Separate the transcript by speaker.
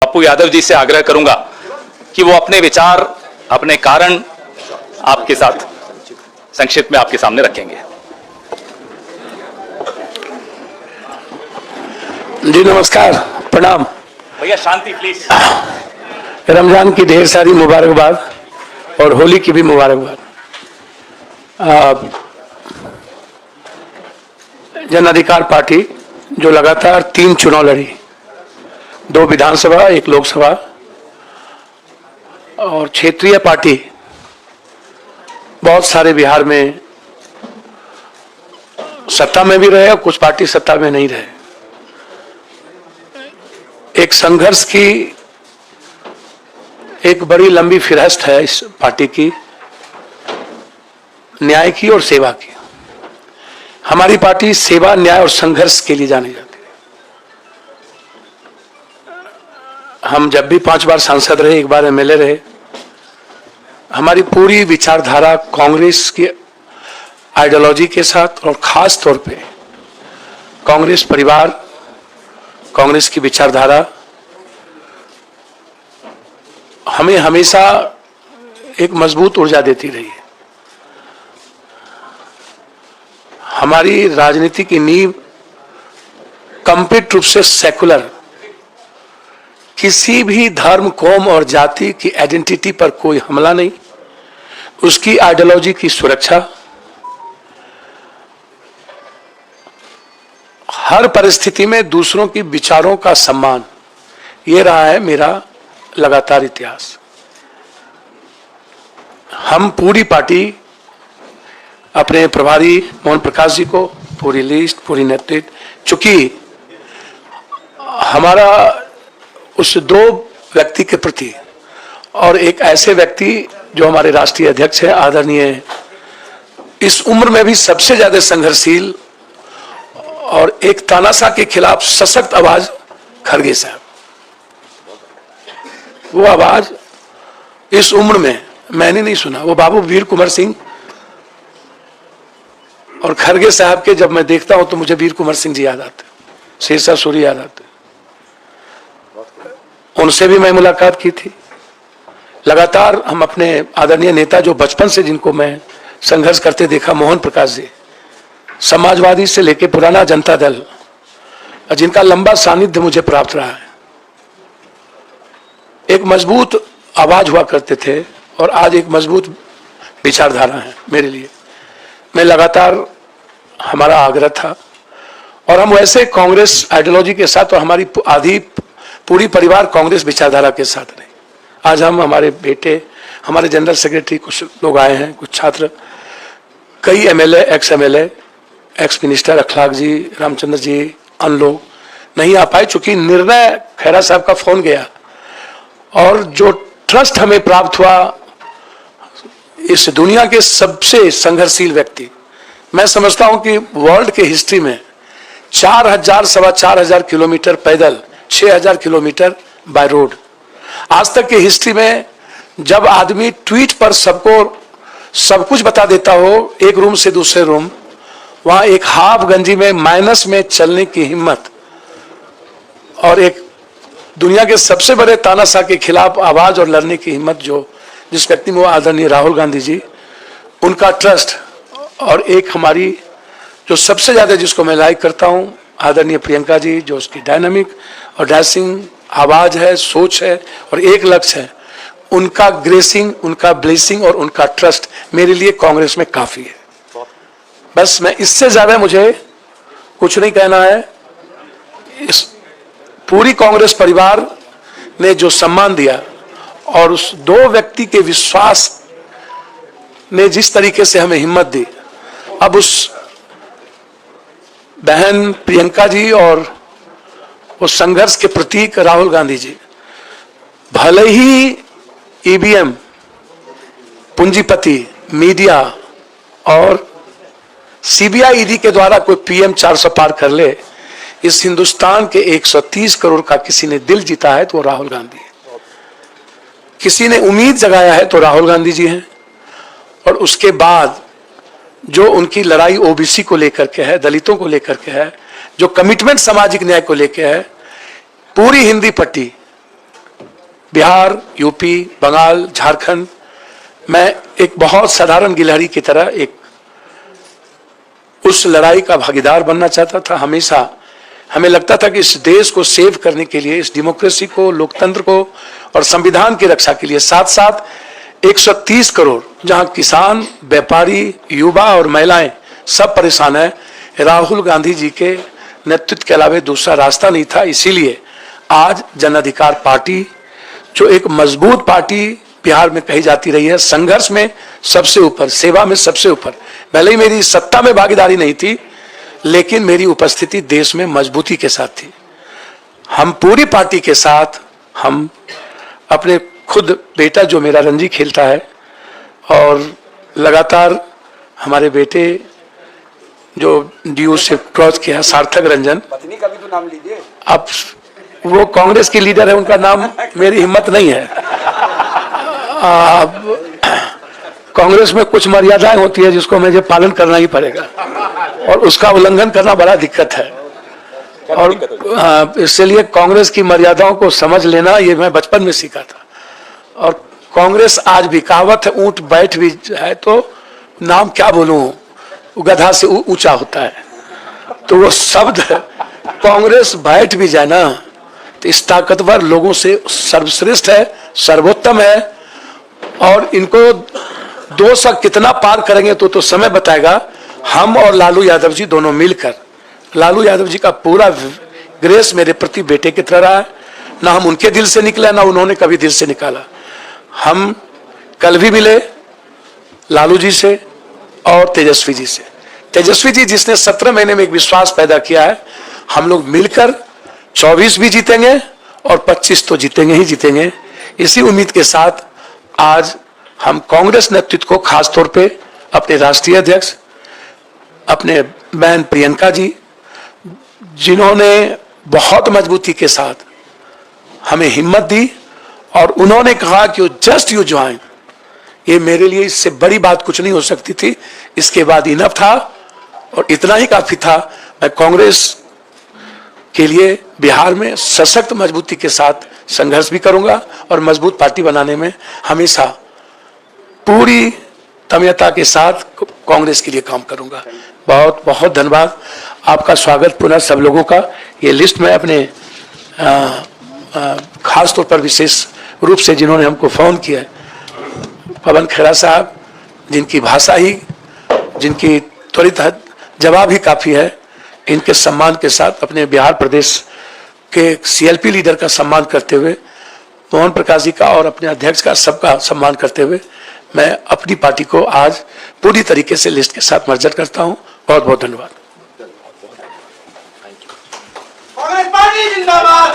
Speaker 1: पप्पू यादव जी से आग्रह करूंगा कि वो अपने विचार, अपने कारण आपके साथ संक्षिप्त में आपके सामने रखेंगे।
Speaker 2: जी नमस्कार, प्रणाम।
Speaker 1: भैया शांति प्लीज।
Speaker 2: रमजान की ढेर सारी मुबारकबाद और होली की भी मुबारकबाद। जन अधिकार पार्टी जो लगातार 3 चुनाव लड़ी, 2 विधानसभा, 1 लोकसभा, और क्षेत्रीय पार्टी बहुत सारे बिहार में सत्ता में भी रहे और कुछ पार्टी सत्ता में नहीं रहे। एक संघर्ष की एक बड़ी लंबी फिरहस्त है इस पार्टी की, न्याय की और सेवा की। हमारी पार्टी सेवा, न्याय और संघर्ष के लिए जानी जाती है। हम जब भी 5 बार सांसद रहे, 1 बार एमएलए रहे, हमारी पूरी विचारधारा कांग्रेस की आइडियोलॉजी के साथ और खास तौर पे कांग्रेस परिवार, कांग्रेस की विचारधारा हमें हमेशा एक मजबूत ऊर्जा देती रही है। हमारी राजनीति की नींव कंप्लीट रूप से सेकुलर, किसी भी धर्म, कौम और जाति की आइडेंटिटी पर कोई हमला नहीं, उसकी आइडियोलॉजी की सुरक्षा, हर परिस्थिति में दूसरों की विचारों का सम्मान, ये रहा है मेरा लगातार इतिहास। हम पूरी पार्टी अपने प्रभारी मोहन प्रकाश जी को, पूरी लिस्ट, पूरी नेतृत्व, चूंकि हमारा उस 2 व्यक्ति के प्रति और एक ऐसे व्यक्ति जो हमारे राष्ट्रीय अध्यक्ष हैं, आदरणीय, इस उम्र में भी सबसे ज्यादा संघर्षशील और एक तानाशाह के खिलाफ सशक्त आवाज खरगे साहब। वो आवाज इस उम्र में मैंने नहीं सुना। वो बाबू वीर कुंवर सिंह और खरगे साहब के जब मैं देखता हूं तो मुझे वीर कुंवर सिंह जी याद आते, शेरशाह सूरी याद आते। उनसे भी मैं मुलाकात की थी। लगातार हम अपने आदरणीय नेता जो बचपन से जिनको मैं संघर्ष करते देखा, मोहन प्रकाश जी, समाजवादी से लेकर पुराना जनता दल, जिनका लंबा सानिध्य मुझे प्राप्त रहा है, एक मजबूत आवाज हुआ करते थे और आज एक मजबूत विचारधारा है मेरे लिए। मैं लगातार, हमारा आग्रह था और हम वैसे कांग्रेस आइडियोलॉजी के साथ और हमारी आधी पूरी परिवार कांग्रेस विचारधारा के साथ रहे। आज हम, हमारे बेटे, हमारे जनरल सेक्रेटरी, कुछ लोग आए हैं, कुछ छात्र, कई MLA, ex MLA, ex minister अखलाक जी, रामचंद्र जी, अन्य लोग नहीं आ पाए चूंकि निर्णय खैरा साहब का फोन गया और जो ट्रस्ट हमें प्राप्त हुआ इस दुनिया के सबसे संघर्षशील व्यक्ति, मैं समझता हूं कि वर्ल्ड के हिस्ट्री में 4000, 4,500 किलोमीटर पैदल, 6000 किलोमीटर बाय रोड, आज तक की हिस्ट्री में जब आदमी ट्वीट पर सबको सब कुछ बता देता हो, एक रूम से दूसरे रूम, वहां एक हाफ गंजी में माइनस में चलने की हिम्मत और एक दुनिया के सबसे बड़े तानाशाह के खिलाफ आवाज और लड़ने की हिम्मत जो जिस व्यक्ति में, वो आदरणीय राहुल गांधी जी, उनका ट्रस्ट, और एक हमारी जो सबसे ज्यादा जिसको मैं लाइक करता हूं, आदरणीय प्रियंका जी, जो उसकी डायनामिक और डैशिंग आवाज है, सोच है और एक लक्ष्य है, उनका ग्रेसिंग, उनका ब्लेसिंग और उनका ट्रस्ट मेरे लिए कांग्रेस में काफी है। बस मैं इससे ज्यादा मुझे कुछ नहीं कहना है। इस पूरी कांग्रेस परिवार ने जो सम्मान दिया और उस 2 व्यक्ति के विश्वास ने जिस तरीके से हमें हिम्मत दी, अब उस बहन प्रियंका जी और वो संघर्ष के प्रतीक राहुल गांधी जी, भले ही ईवीएम, पूंजीपति, मीडिया और सीबीआई, ईडी के द्वारा कोई पीएम 400 पार कर ले, इस हिंदुस्तान के 130 करोड़ का किसी ने दिल जीता है तो राहुल गांधी है। किसी ने उम्मीद जगाया है तो राहुल गांधी जी हैं। और उसके बाद जो उनकी लड़ाई ओबीसी को लेकर के है, दलितों को लेकर के है, जो कमिटमेंट सामाजिक न्याय को लेकर है, पूरी हिंदी पट्टी बिहार, यूपी, बंगाल, झारखंड, मैं एक बहुत साधारण गिलहरी की तरह एक उस लड़ाई का भागीदार बनना चाहता था। हमेशा हमें लगता था कि इस देश को सेव करने के लिए, इस डेमोक्रेसी को, लोकतंत्र को और संविधान की रक्षा के लिए साथ साथ 130 करोड़, जहां किसान, व्यापारी, युवा और महिलाएं सब परेशान है, राहुल गांधी जी के नेतृत्व के अलावा दूसरा रास्ता नहीं था। इसीलिए आज जन अधिकार पार्टी, जो एक मजबूत पार्टी बिहार में कही जाती रही है, संघर्ष में सबसे ऊपर, सेवा में सबसे ऊपर, भले ही मेरी सत्ता में भागीदारी नहीं थी, लेकिन मेरी उपस्थिति देश में मजबूती के साथ थी। हम पूरी पार्टी के साथ, हम अपने खुद बेटा जो मेरा रणजी खेलता है और लगातार हमारे बेटे जो डीयू से क्रॉस किया, सार्थक रंजन,
Speaker 3: पत्नी का भी तो नाम लीजिए।
Speaker 2: अब वो कांग्रेस की लीडर है, उनका नाम मेरी हिम्मत नहीं है। कांग्रेस में कुछ मर्यादाएं होती है जिसको मुझे पालन करना ही पड़ेगा और उसका उल्लंघन करना बड़ा दिक्कत है। और इसलिए कांग्रेस की मर्यादाओं को समझ लेना ये मैं बचपन में सीखा था। और कांग्रेस आज भी कहावत है, ऊंट बैठ भी है तो नाम क्या बोलूं, गधा से ऊंचा होता है। तो वो शब्द कांग्रेस बैठ भी जाए ना तो इस ताकतवर लोगों से सर्वश्रेष्ठ है, सर्वोत्तम है। और इनको 200 कितना पार करेंगे तो समय बताएगा। हम और लालू यादव जी दोनों मिलकर, लालू यादव जी का पूरा ग्रेस मेरे प्रति बेटे की तरह रहा है, ना हम उनके दिल से निकले ना उन्होंने कभी दिल से निकाला। हम कल भी मिले लालू जी से और तेजस्वी जी से। तेजस्वी जी जिसने 17 महीने में एक विश्वास पैदा किया है, हम लोग मिलकर 24 भी जीतेंगे और 25 तो जीतेंगे ही जीतेंगे। इसी उम्मीद के साथ आज हम कांग्रेस नेतृत्व को, खास तौर पे अपने राष्ट्रीय अध्यक्ष, अपने बहन प्रियंका जी, जिन्होंने बहुत मजबूती के साथ हमें हिम्मत दी और उन्होंने कहा कि जस्ट यू ज्वाइन, ये मेरे लिए इससे बड़ी बात कुछ नहीं हो सकती थी। इसके बाद इनफ था और इतना ही काफी था। मैं कांग्रेस के लिए बिहार में सशक्त मजबूती के साथ संघर्ष भी करूंगा और मजबूत पार्टी बनाने में हमेशा पूरी तन्मयता के साथ कांग्रेस के लिए काम करूंगा। बहुत बहुत धन्यवाद। आपका स्वागत पुनः सब लोगों का। ये लिस्ट में अपने खास तौर पर विशेष रूप से जिन्होंने हमको फोन किया है, पवन खेड़ा साहब, जिनकी भाषा ही, जिनकी त्वरित जवाब ही काफी है, इनके सम्मान के साथ अपने बिहार प्रदेश के सीएलपी लीडर का सम्मान करते हुए, मोहन प्रकाश जी का और अपने अध्यक्ष का सबका सम्मान करते हुए मैं अपनी पार्टी को आज पूरी तरीके से लिस्ट के साथ मर्जर करता हूं। बहुत बहुत धन्यवाद।
Speaker 3: कांग्रेस पार्टी जिंदाबाद।